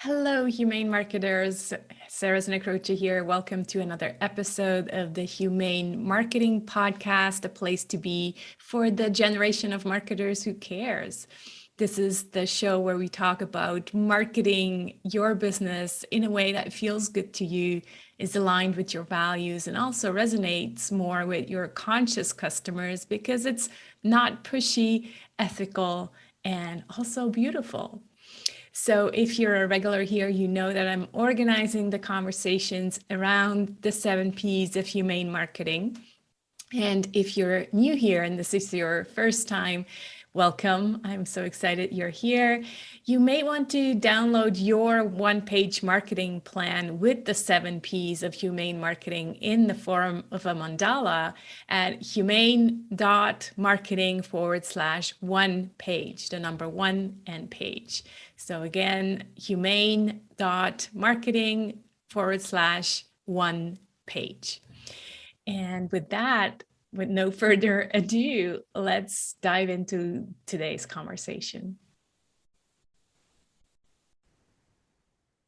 Hello, Humane Marketers. Sarah Znakrocha here. Welcome to another episode of the Humane Marketing Podcast, a place to be for the generation of marketers who cares. This is the show where we talk about marketing your business in a way that feels good to you, is aligned with your values, and also resonates more with your conscious customers because it's not pushy, ethical, and also beautiful. So if you're a regular here, you know that I'm organizing the conversations around the 7 Ps of humane marketing. And if you're new here and this is your first time, welcome. I'm so excited you're here. You may want to download your one-page marketing plan with the 7 Ps of humane marketing in the form of a mandala at humane.marketing/one page, the number one and page. So again, humane.marketing/one page. And with that, with no further ado, let's dive into today's conversation.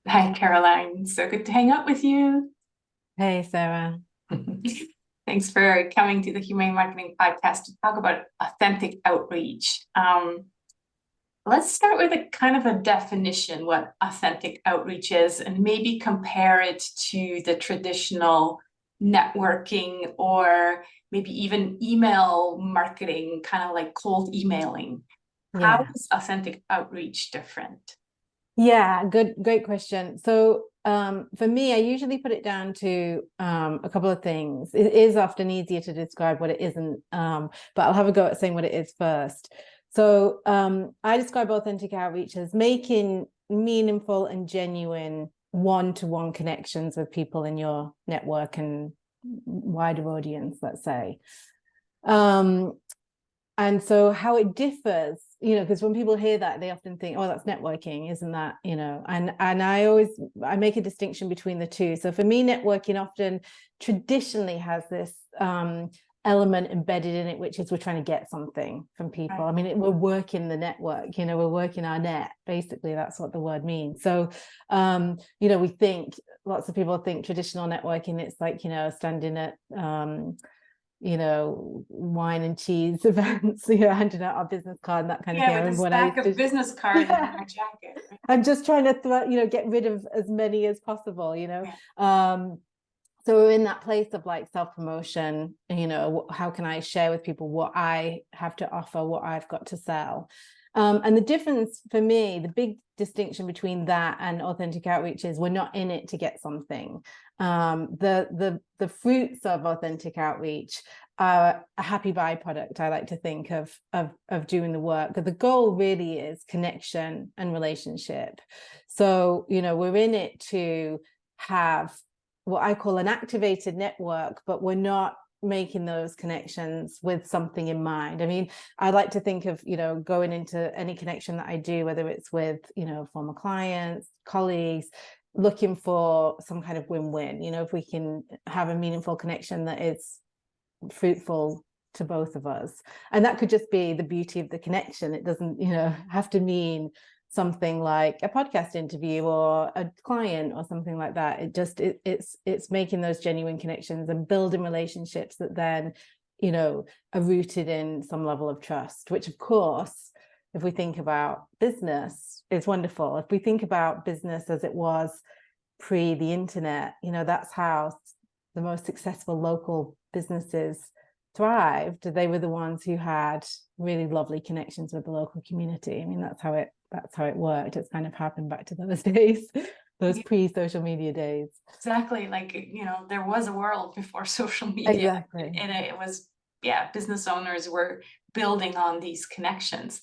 Hi, Caroline. So good to hang out with you. Hey, Sarah. Thanks for coming to the Humane Marketing Podcast to talk about authentic outreach. Let's start with a kind of a definition, what authentic outreach is, and maybe compare it to the traditional networking or maybe even email marketing, kind of like cold emailing. Yeah. How is authentic outreach different? Yeah, great question. So for me, I usually put it down to a couple of things. It is often easier to describe what it isn't, but I'll have a go at saying what it is first. So I describe authentic outreach as making meaningful and genuine one-to-one connections with people in your network and wider audience, let's say. And so how it differs, because when people hear that, they often think, oh, that's networking, isn't that, and I make a distinction between the two. So for me, networking often traditionally has this element embedded in it, which is we're trying to get something from people. Right. I mean, we're working the network, we're working our net. Basically, that's what the word means. So, we think, lots of people think traditional networking, it's like, standing at, wine and cheese events, handing out our business card and that kind of thing. Yeah, with a stack of business cards in our jacket. Right? I'm just trying to get rid of as many as possible, Yeah. So we're in that place of like self-promotion, how can I share with people what I have to offer, what I've got to sell? And the difference for me, the big distinction between that and authentic outreach is we're not in it to get something. The fruits of authentic outreach are a happy byproduct, I like to think, of doing the work. But the goal really is connection and relationship. So, we're in it to have what I call an activated network, but we're not making those connections with something in mind. I mean, I like to think of, going into any connection that I do, whether it's with, former clients, colleagues, looking for some kind of win-win, if we can have a meaningful connection that is fruitful to both of us. And that could just be the beauty of the connection. It doesn't, have to mean something like a podcast interview or a client or something like that. It's making those genuine connections and building relationships that then, are rooted in some level of trust, which of course, if we think about business, is wonderful. If we think about business as it was pre the internet, that's how the most successful local businesses thrived. They were the ones who had really lovely connections with the local community. I mean, that's how it worked. It's kind of happened back to those days, those pre-social media days. Exactly. Like, there was a world before social media. Exactly. And it was, business owners were building on these connections.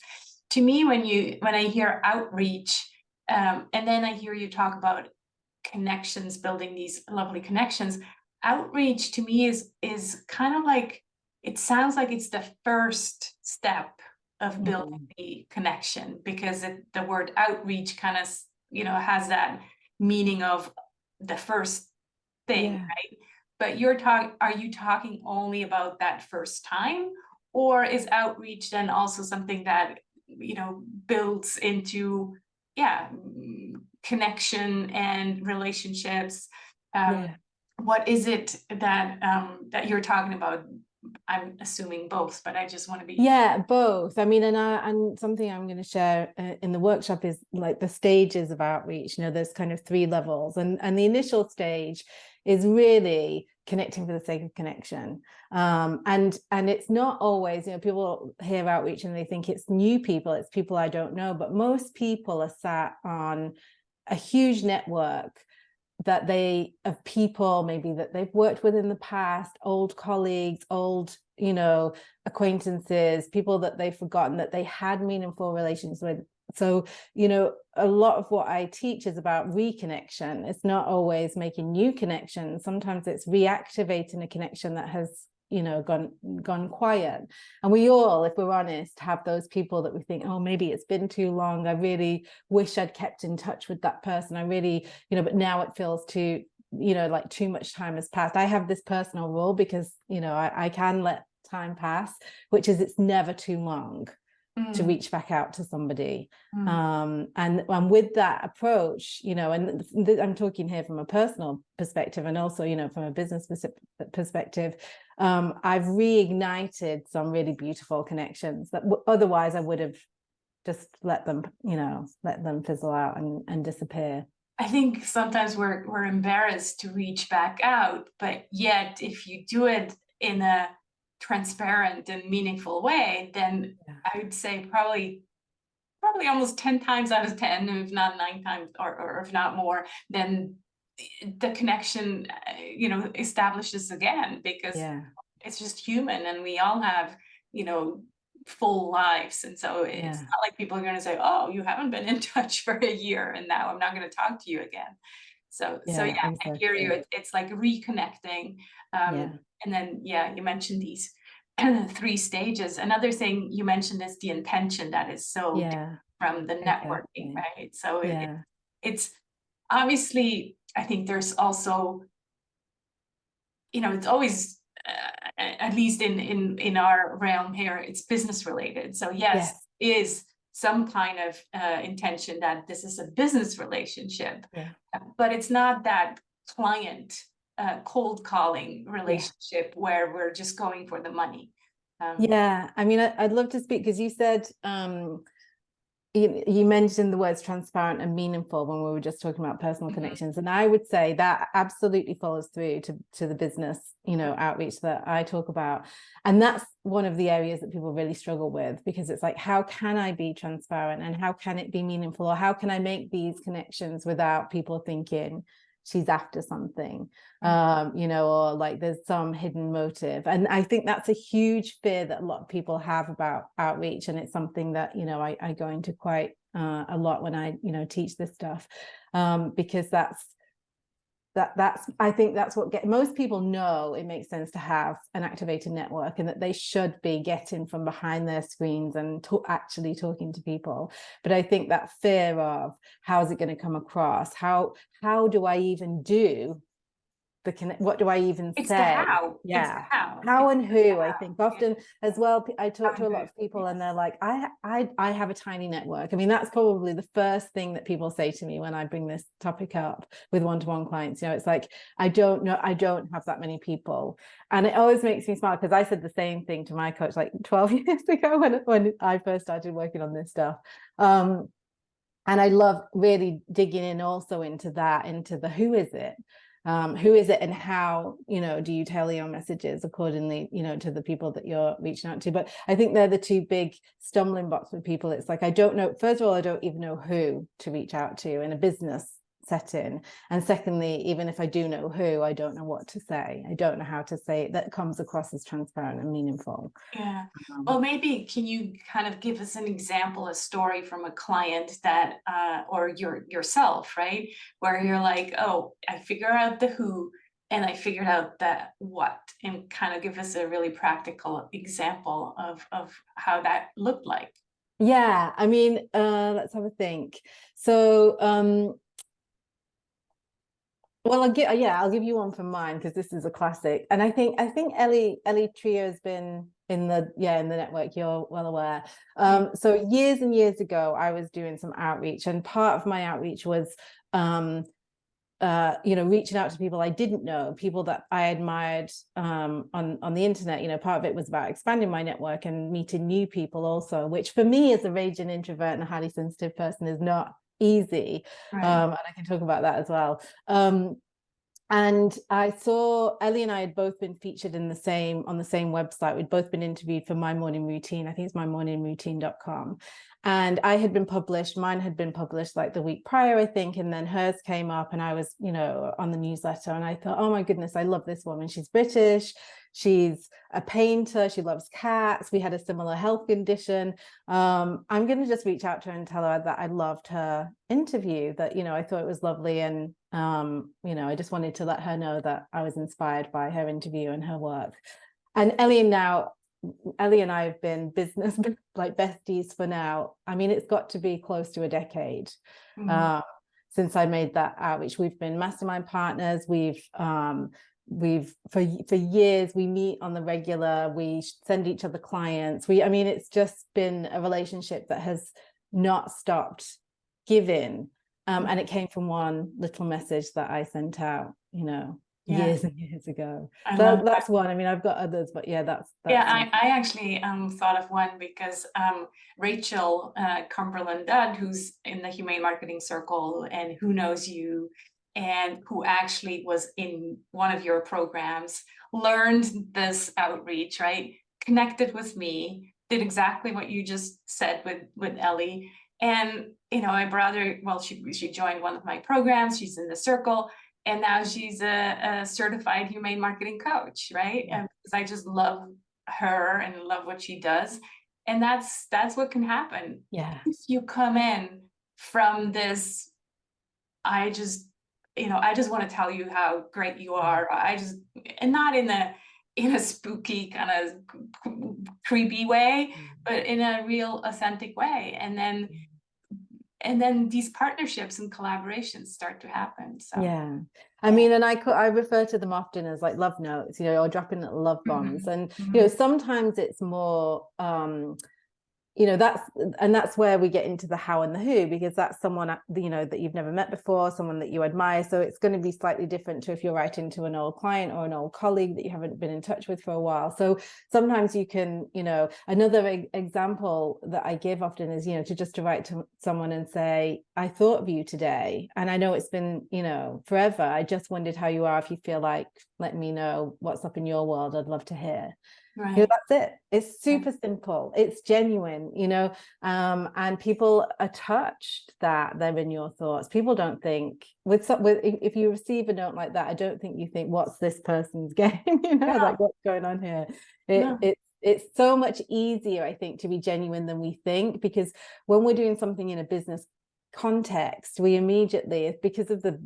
To me, when I hear outreach, and then I hear you talk about connections, building these lovely connections, outreach to me is kind of like, it sounds like it's the first step of building the connection, because the word outreach kind of, has that meaning of the first thing, right? But are you talking only about that first time, or is outreach then also something that, builds into, connection and relationships. Yeah. What is it that that you're talking about? I'm assuming both, but I just want to be. Yeah, both. I mean, and something I'm going to share in the workshop is like the stages of outreach. You know, there's kind of 3 levels, and the initial stage is really connecting for the sake of connection. And it's not always, you know, people hear outreach and they think it's new people, it's people I don't know, but most people are sat on a huge network of people maybe that they've worked with in the past, old colleagues, old, you know, acquaintances, people that they've forgotten that they had meaningful relations with. So, you know, a lot of what I teach is about reconnection. It's not always making new connections. Sometimes it's reactivating a connection that has, you know, gone quiet. And we all, if we're honest, have those people that we think, oh, maybe it's been too long, I really wish I'd kept in touch with that person, I really, you know, but now it feels too, you know, like too much time has passed. I have this personal rule because, you know, I can let time pass, which is it's never too long to reach back out to somebody. And with that approach, you know, and I'm talking here from a personal perspective and also, you know, from a business perspective, I've reignited some really beautiful connections that otherwise I would have just let them, you know, let them fizzle out and disappear. I think sometimes we're embarrassed to reach back out, but yet if you do it in a transparent and meaningful way, then I would say probably almost 10 times out of 10, if not 9 times, or if not more, then the connection, you know, establishes again, because it's just human and we all have, you know, full lives. And so it's not like people are going to say, oh, you haven't been in touch for a year and now I'm not going to talk to you again. So yeah, exactly. I hear you. It's like reconnecting. And then, you mentioned these 3 stages. Another thing you mentioned is the intention that is so different from the networking, right? So it's obviously, I think there's also, you know, it's always, at least in our realm here, it's business related. So yes, is some kind of intention that this is a business relationship, but it's not that client cold calling relationship where we're just going for the money. I mean, I'd love to speak because you said you mentioned the words transparent and meaningful when we were just talking about personal connections, and I would say that absolutely follows through to the business, you know, outreach that I talk about. And that's one of the areas that people really struggle with, because it's like, how can I be transparent and how can it be meaningful, or how can I make these connections without people thinking she's after something, you know, or like there's some hidden motive. And I think that's a huge fear that a lot of people have about outreach, and it's something that, you know, I go into quite a lot when I, you know, teach this stuff, because that's I think that's what most people know. It makes sense to have an activated network and that they should be getting from behind their screens and actually talking to people. But I think that fear of how is it going to come across? How do I even do what do I even say? How and who. I think often as well, I talk to a lot of people and they're like, I have a tiny network. I mean, that's probably the first thing that people say to me when I bring this topic up with one-to-one clients. You know, it's like, I don't have that many people. And it always makes me smile, because I said the same thing to my coach like 12 years ago when I first started working on this stuff. And I love really digging in also into the who is it? Who is it and how, you know, do you tailor your messages accordingly, you know, to the people that you're reaching out to? But I think they're the 2 big stumbling blocks with people. It's like, I don't know, first of all, I don't even know who to reach out to in a business setting, and secondly, even if I do know who, I don't know what to say. I don't know how to say it that comes across as transparent and meaningful. Well, maybe can you kind of give us an example, a story from a client that or yourself, right, where you're like, oh, I figure out the who and I figured out that what, and kind of give us a really practical example of how that looked like. I mean, let's have a think. So well, I'll give you one from mine, because this is a classic. And I think Ellie Trio has been in the network, you're well aware. So years and years ago, I was doing some outreach, and part of my outreach was reaching out to people I didn't know, people that I admired on the internet. Part of it was about expanding my network and meeting new people also, which for me as a raging introvert and a highly sensitive person is not easy. Right. And I can talk about that as well. And I saw Ellie and I had both been featured on the same website. We'd both been interviewed for My Morning Routine. I think it's mymorningroutine.com. And mine had been published like the week prior, I think. And then hers came up, and I was, on the newsletter, and I thought, oh my goodness, I love this woman. She's British. She's a painter. She loves cats. We had a similar health condition. I'm going to just reach out to her and tell her that I loved her interview, that, I thought it was lovely. And, I just wanted to let her know that I was inspired by her interview and her work. And Ellie and I have been business like besties for now. I mean, it's got to be close to a decade since I made that outreach. We've been mastermind partners. We've for years, we meet on the regular. We send each other clients. It's just been a relationship that has not stopped giving. And it came from one little message that I sent out, years and years ago. So that's one. I've got others, but that's I actually thought of one because Rachel Cumberland Dudd, who's in the Humane Marketing Circle and Who Knows You, and who actually was in one of your programs, learned this outreach, right? Connected with me, did exactly what you just said with Ellie. And my brother, well, she joined one of my programs. She's in the circle, and now she's a certified humane marketing coach, right? Yeah. Because I just love her and love what she does, and that's what can happen. Yeah. If you come in from this, I just want to tell you how great you are. And not in a spooky kind of creepy way, but in a real authentic way. And then these partnerships and collaborations start to happen. So yeah, and I refer to them often as like love notes, or dropping little love bombs. And sometimes it's more that's where we get into the how and the who, because that's someone that you've never met before, someone that you admire. So it's going to be slightly different to if you're writing to an old client or an old colleague that you haven't been in touch with for a while. So sometimes you can, another example that I give often is, to write to someone and say, I thought of you today, and I know it's been, forever. I just wondered how you are. If you feel like letting me know what's up in your world, I'd love to hear. Right. That's it. It's super simple. It's genuine, and people are touched that they're in your thoughts. People don't think if you receive a note like that, I don't think you think, what's this person's game? Like what's going on here? It's so much easier, I think, to be genuine than we think, because when we're doing something in a business context, we immediately, because of the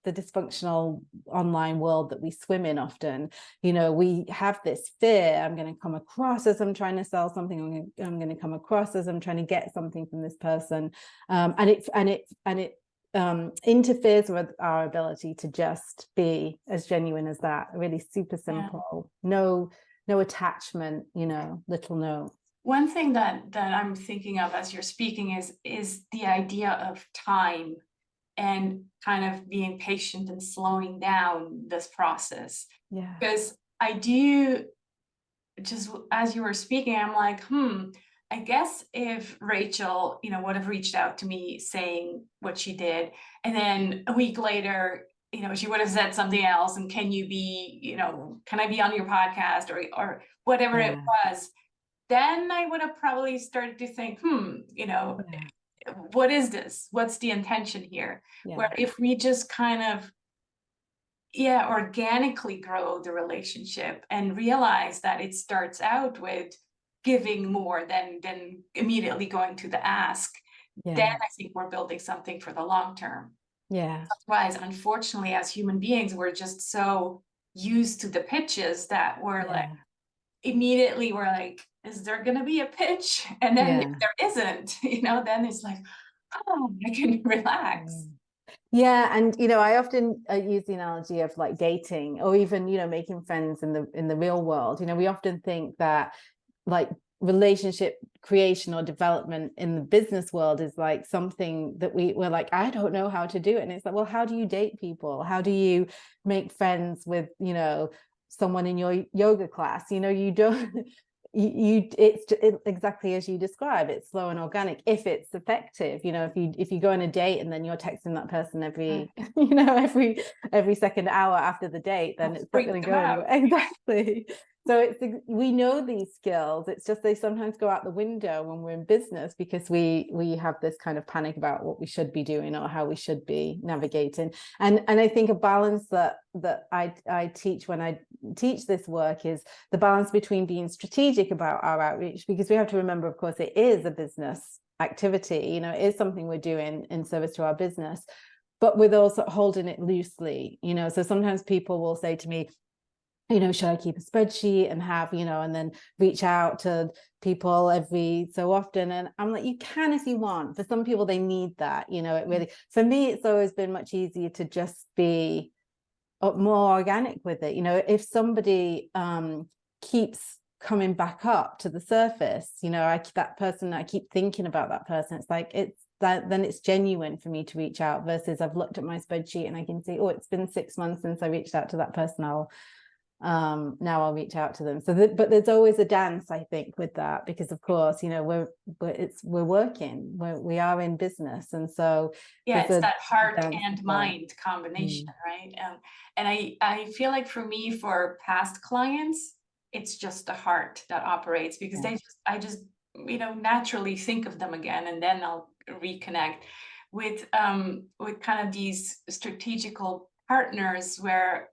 dysfunctional online world that we swim in often, we have this fear. I'm going to come across as I'm trying to sell something. I'm going to come across as I'm trying to get something from this person, and it interferes with our ability to just be as genuine as that. Really super simple. No attachment. Little note. One thing that I'm thinking of as you're speaking is the idea of time and kind of being patient and slowing down this process. Yeah. Because I do, just as you were speaking, I'm like, I guess if Rachel, would have reached out to me saying what she did, and then a week later, she would have said something else, and can you be, can I be on your podcast or whatever it was, then I would have probably started to think, what is this? What's the intention here? Yeah. Where if we just kind of, organically grow the relationship and realize that it starts out with giving more than immediately going to the ask, then I think we're building something for the long term. Yeah. Otherwise, unfortunately, as human beings, we're just so used to the pitches that we're like, immediately we're like, is there going to be a pitch? And then if there isn't, then it's like, oh, I can relax. Yeah, and I often use the analogy of like dating, or even making friends in the real world. We often think that like relationship creation or development in the business world is like something that we're like, I don't know how to do it. And it's like, well, how do you date people? How do you make friends with someone in your yoga class? You don't it's exactly as you describe. It's slow and organic if it's effective. If you go on a date and then you're texting that person every every second hour after the date, then it's not going to go anywhere. Exactly. So we know these skills. It's just they sometimes go out the window when we're in business, because we have this kind of panic about what we should be doing or how we should be navigating. And I think a balance that I teach when I teach this work is the balance between being strategic about our outreach, because we have to remember, of course, it is a business activity. It is something we're doing in service to our business, but with also holding it loosely. So sometimes people will say to me, should I keep a spreadsheet and have, and then reach out to people every so often? And I'm like, you can if you want. For some people, they need that. It really, for me, it's always been much easier to just be more organic with it. If somebody keeps coming back up to the surface, that person, I keep thinking about that person. It's like, then it's genuine for me to reach out, versus I've looked at my spreadsheet and I can see, oh, it's been 6 months since I reached out to that person. Now I'll reach out to them. But there's always a dance, I think, with that, because of course, we're working, we are in business, and so it's that heart and mind combination, right? And I feel like for me, for past clients, it's just the heart that operates, because I just naturally think of them again, and then I'll reconnect with kind of these strategical partners where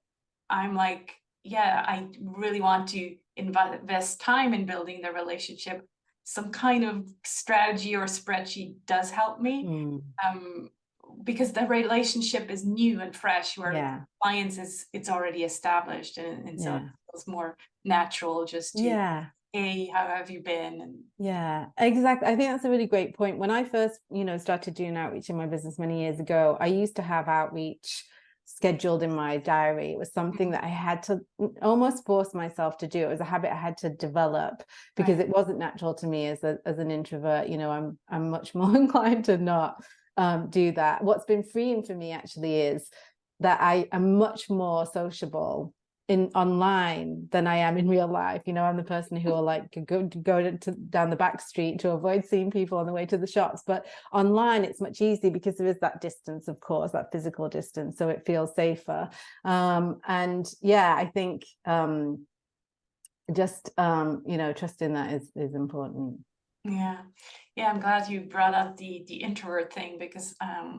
I'm like, yeah, I really want to invest time in building the relationship. Some kind of strategy or spreadsheet does help me, because the relationship is new and fresh, where clients it's already established, and so it feels more natural just to hey, how have you been? And exactly. I think that's a really great point. When I first started doing outreach in my business many years ago, I used to have outreach scheduled in my diary. It was something that I had to almost force myself to do. It was a habit I had to develop, because it wasn't natural to me as an introvert. I'm much more inclined to not do that. What's been freeing for me actually is that I am much more sociable in online than I am in real life. I'm the person who will like go down the back street to avoid seeing people on the way to the shops. But online, it's much easier because there is that distance, of course, that physical distance, so it feels safer. And I think just trusting that is important. Yeah, I'm glad you brought up the introvert thing, because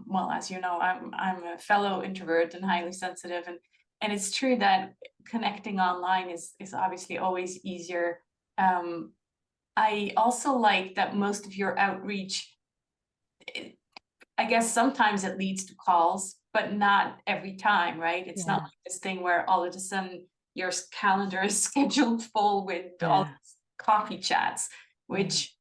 well, as you know, I'm a fellow introvert and highly sensitive, and it's true that connecting online is obviously always easier. I also like that most of your outreach, I guess sometimes it leads to calls, but not every time, right? It's not like this thing where all of a sudden your calendar is scheduled full with all these coffee chats, which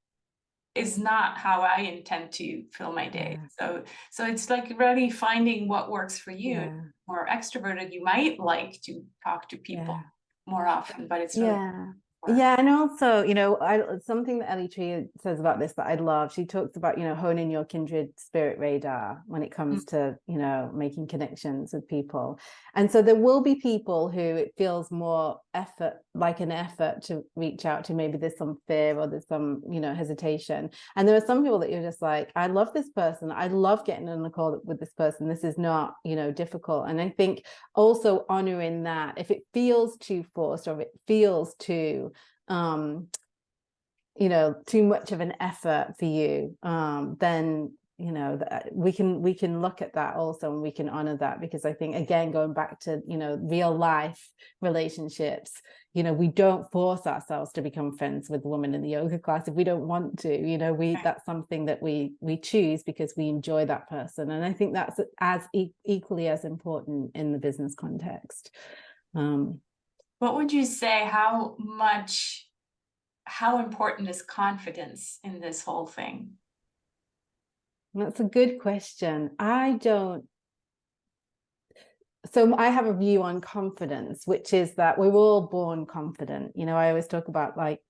is not how I intend to fill my day. So it's like really finding what works for you. More extroverted, you might like to talk to people more often, but it's really and also, something that Ellie Tree says about this that I love. She talks about, honing your kindred spirit radar when it comes to, making connections with people. And so there will be people who it feels more an effort to reach out to. Maybe there's some fear or there's some, hesitation. And there are some people that you're just like, I love this person. I love getting on a call with this person. This is not, difficult. And I think also honoring that, if it feels too forced or it feels too too much of an effort for you, then we can look at that also, and we can honor that, because I think, again, going back to real life relationships, we don't force ourselves to become friends with the woman in the yoga class if we don't want to. That's something that we choose because we enjoy that person, and I think that's as equally as important in the business context. What would you say, how important is confidence in this whole thing? That's a good question. I don't So I have a view on confidence, which is that we're all born confident. I always talk about like,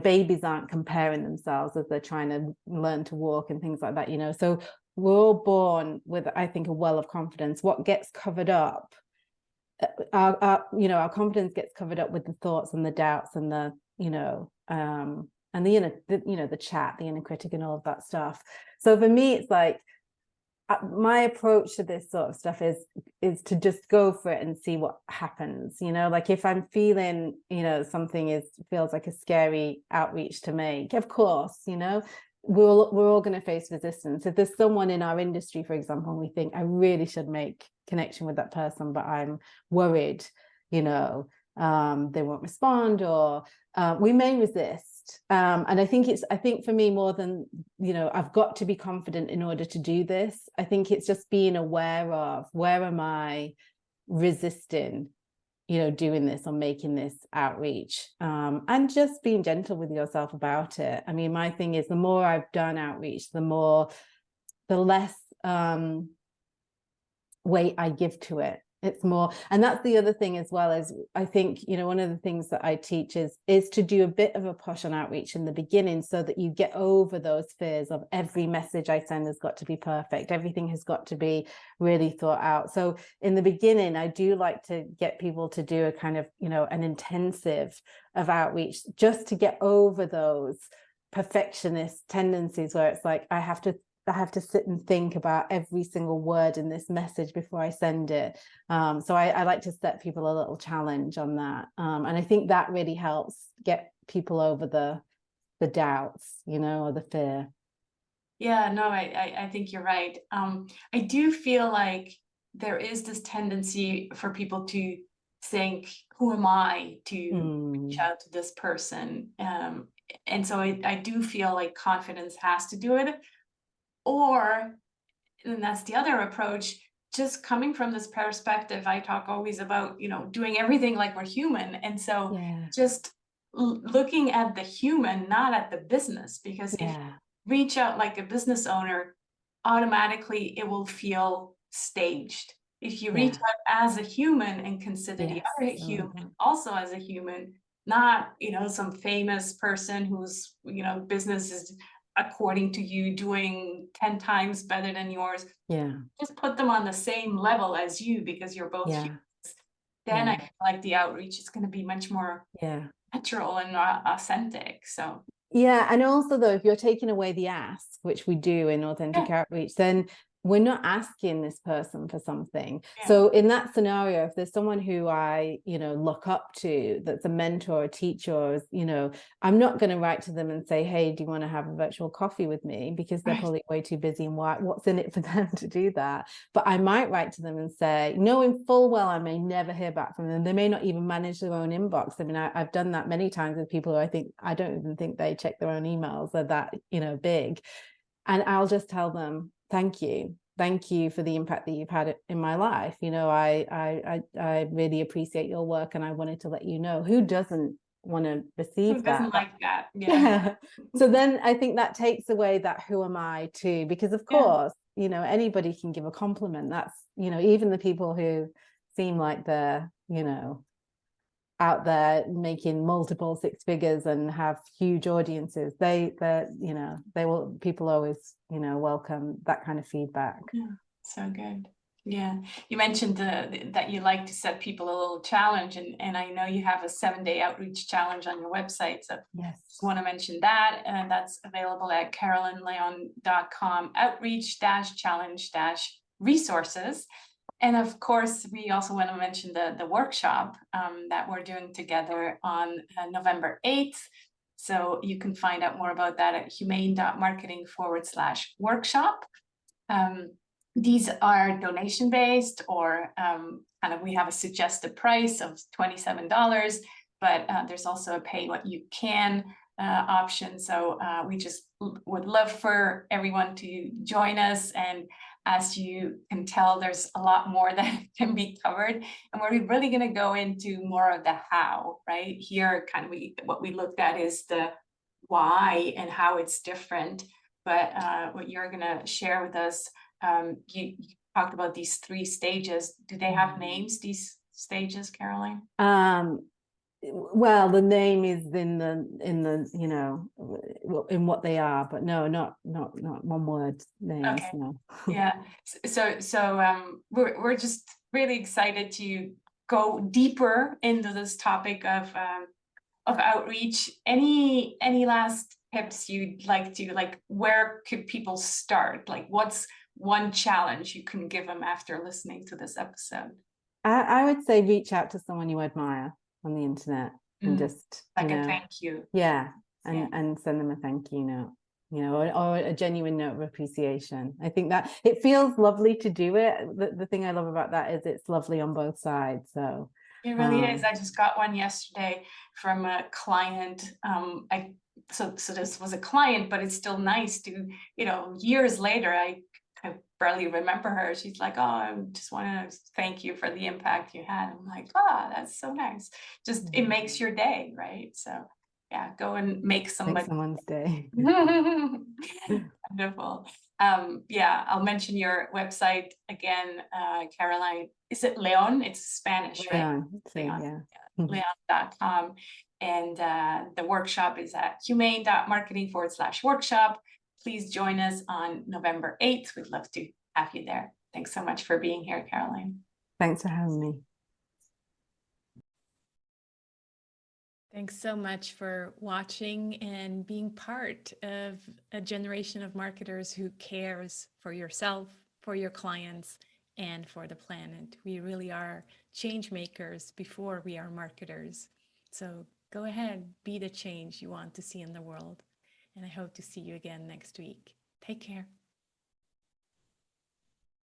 babies aren't comparing themselves as they're trying to learn to walk and things like that. So we're all born with, I think, a well of confidence. What gets covered up, our confidence gets covered up with the thoughts and the doubts and the, and the inner, the chat, the inner critic and all of that stuff. So for me, it's like, my approach to this sort of stuff is to just go for it and see what happens. Like if I'm feeling, something feels like a scary outreach to make, of course, we're all going to face resistance. If there's someone in our industry, for example, and we think I really should make connection with that person, but I'm worried, they won't respond, or we may resist. And I think for me, more than, I've got to be confident in order to do this. I think it's just being aware of, where am I resisting, doing this or making this outreach, and just being gentle with yourself about it. I mean, my thing is, the more I've done outreach, the less weight I give to it. It's more, and that's the other thing as well, is I think, one of the things that I teach is to do a bit of a push on outreach in the beginning, so that you get over those fears of every message I send has got to be perfect. Everything has got to be really thought out. So in the beginning, I do like to get people to do a kind of, an intensive of outreach, just to get over those perfectionist tendencies where it's like, I have to sit and think about every single word in this message before I send it. So I like to set people a little challenge on that. And I think that really helps get people over the doubts, or the fear. Yeah, no, I think you're right. I do feel like there is this tendency for people to think, who am I to reach out to this person? And so I do feel like confidence has to do it. Or, and that's the other approach, just coming from this perspective, I talk always about, doing everything like we're human. And so just looking at the human, not at the business, because if you reach out like a business owner, automatically it will feel staged. If you reach out as a human and consider the other human also as a human, not, some famous person whose, business is, according to you, doing 10 times better than yours, just put them on the same level as you, because you're both humans. Then I feel like the outreach is going to be much more natural and authentic. So and also, though, if you're taking away the ask, which we do in authentic outreach, then we're not asking this person for something. So in that scenario, if there's someone who I, look up to, that's a mentor, a teacher, I'm not going to write to them and say, hey, do you want to have a virtual coffee with me? Because they're probably way too busy, and what's in it for them to do that? But I might write to them and say, knowing full well I may never hear back from them. They may not even manage their own inbox. I mean, I've done that many times with people who I don't even think they check their own emails. They're that, big. And I'll just tell them, thank you for the impact that you've had in my life. I really appreciate your work, and I wanted to let you know. Who doesn't want to receive that? Who doesn't like that? So then I think that takes away that who am I too, because of course, anybody can give a compliment. That's, even the people who seem like they're, out there making multiple six figures and have huge audiences, people always, welcome that kind of feedback. So good. You mentioned that you like to set people a little challenge, and I know you have a 7-day outreach challenge on your website, so just want to mention that, and that's available at carolynleon.com, outreach-challenge-resources. And of course, we also want to mention the workshop that we're doing together on November 8th. So you can find out more about that at humane.marketing/workshop. These are donation-based, or we have a suggested price of $27, but there's also a pay what you can option. So we just would love for everyone to join us. And as you can tell, there's a lot more that can be covered, and we're really going to go into more of the how. Right here, what we looked at is the why and how it's different. But what you're going to share with us, talked about these 3 stages. Do they have names, these stages, Caroline? Well, the name is in the you know, in what they are, but no, not one word names. Okay. No. Yeah. So we're just really excited to go deeper into this topic of outreach. Any last tips you'd like to, like, where could people start? Like, what's one challenge you can give them after listening to this episode? I would say reach out to someone you admire on the internet and just, like a thank you. Yeah, and send them a thank you note, or a genuine note of appreciation. I think that it feels lovely to do it. The thing I love about that is it's lovely on both sides. So it really is. I just got one yesterday from a client. So this was a client, but it's still nice to, years later, I barely remember her. She's like, oh, I just want to thank you for the impact you had. I'm like, that's so nice. Just, it makes your day, right? So yeah, go and make someone's day. Wonderful. Yeah, I'll mention your website again, Caroline. Is it Leon? It's Spanish, right? Leon, yeah. Leon.com. And the workshop is at humane.marketing/workshop. Please join us on November 8th. We'd love to have you there. Thanks so much for being here, Caroline. Thanks for having me. Thanks so much for watching and being part of a generation of marketers who cares for yourself, for your clients, and for the planet. We really are change makers before we are marketers. So go ahead, be the change you want to see in the world. And I hope to see you again next week. Take care.